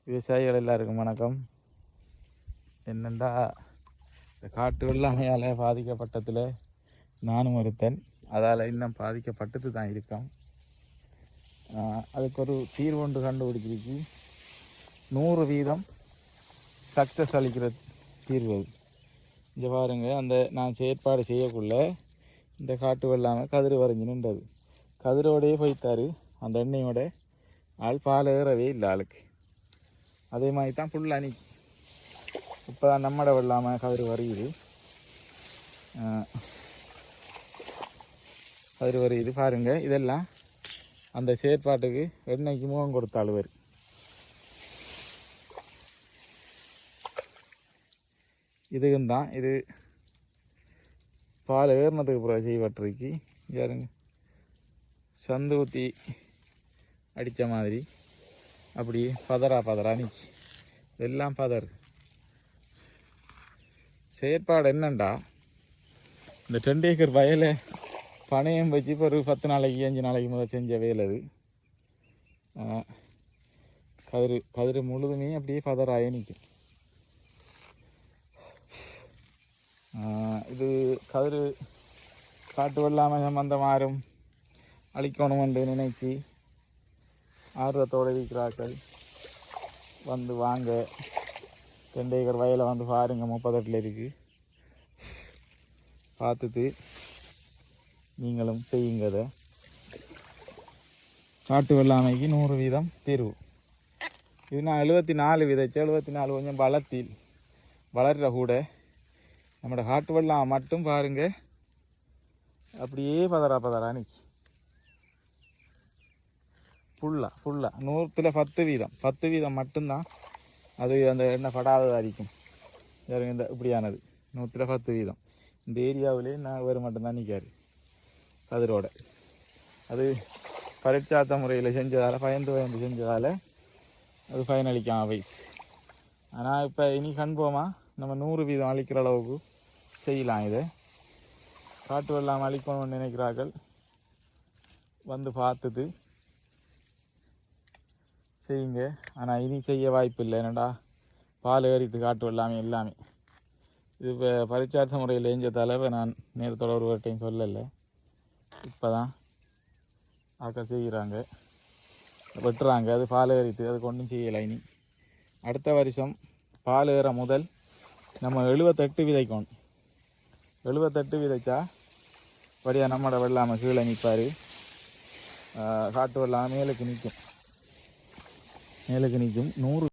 விவசாயிகள் எல்லாருக்கும் வணக்கம். என்னென்னா இந்த காட்டு வெள்ளாமையால் பாதிக்கப்பட்டதில் நானும் ஒருத்தன். அதால் இன்னும் பாதிக்கப்பட்டது தான் இருக்கோம். அதுக்கு ஒரு தீர்வு ஒன்று கண்டுபிடிச்சிருக்கு. 100% சக்ஸஸ் அளிக்கிற தீர்வு அது. இங்கே பாருங்க, அந்த நான் செயற்பாடு செய்யக்குள்ள இந்த காட்டு வெள்ளாமை கதிர் வரைஞ்சி நின்றது. கதிரோடையே போய்த்தார். அந்த எண்ணெயோட ஆள் பால் ஏறவே இல்லை ஆளுக்கு. அதே மாதிரி தான் ஃபுல்லாக அன்னைக்கு இப்போ தான் நம்மட வெள்ளாமல் கதிர் வருது. கதிர் வருது பாருங்கள். இதெல்லாம் அந்த செயற்பாட்டுக்கு எண்ணெய்க்கு முகம் கொடுத்த அழுவர். இதுக்கும் தான் இது பால் ஏறினதுக்கு பிறகு செய்யப்பட்டிருக்கு. யாருங்க சந்து ஊற்றி அடித்த மாதிரி அப்படி பதறா நிற்கி. எல்லாம் பதர். செயற்பாடு என்னண்டா, இந்த 2 ஏக்கர் வயலை பணையம் வச்சு இப்போ ஒரு 10 நாளைக்கு 5 நாளைக்கு முதல் செஞ்ச வேலை அது. கதிர் முழுதுமே அப்படியே பதறாயே நிற்கும். இது கதிர் காட்டு வெள்ளாமை சம்பந்தமாறும் அழிக்கணும் என்று நினைச்சு ஆர்வத்தோடு இருக்கிறார்கள். வந்து வாங்க, 2 ஏக்கர் வயலை வந்து பாருங்க. 38 இருக்குது. பார்த்துட்டு நீங்களும் செய்யுங்க. அதை காட்டு வெள்ளாமைக்கு 100% தீர்வு. இது நான் 74 விதைச்சு 74 கொஞ்சம் பலத்தில் வளர்கிற கூட நம்மளோட காட்டு வெள்ளாமை மட்டும் பாருங்க அப்படியே பதறா நிற்கி. ஃபுல்லாக 100% 10% மட்டும்தான் அது அந்த எண்ணெய் படாததாக இருக்கும். வேறு இந்த இப்படியானது 100% இந்த ஏரியாவிலே நான் வேறு மட்டும்தான் நிற்காரு கதிரோட. அது பரீட்சார்த்த முறையில் செஞ்சதால் பயந்து செஞ்சதால் அது பயனளிக்காம போய். ஆனால் இப்போ இனி கண்போமா நம்ம 100% அழிக்கிற அளவுக்கு செய்யலாம். இதை காட்டு வெள்ளாமை அழிக்கணும்னு நினைக்கிறார்கள். வந்து பார்த்துட்டு செய்யுங்க. ஆனால் இனி செய்ய வாய்ப்பு இல்லை. என்னடா பால் ஏறிட்டு காட்டு வெள்ளாமை எல்லாமே இது இப்போ பரீட்சார்த்த முறையில் எஞ்சதால் இப்போ நான் நேரத்தோட ஒரு டைம் சொல்லலை. இப்போ தான் ஆக்கள் செய்கிறாங்க, வெட்டுறாங்க. அது பால் ஏறிட்டு அதுக்கு ஒன்றும் செய்யலை. இனி அடுத்த வருஷம் பால் ஏற முதல் நம்ம 78 விதைக்கணும். 78 விதைச்சா வழியாக நம்மளோட வெள்ளாமை கீழே நிற்பார். காட்டு வெள்ளாமை மேலுக்கு நிற்கும். 100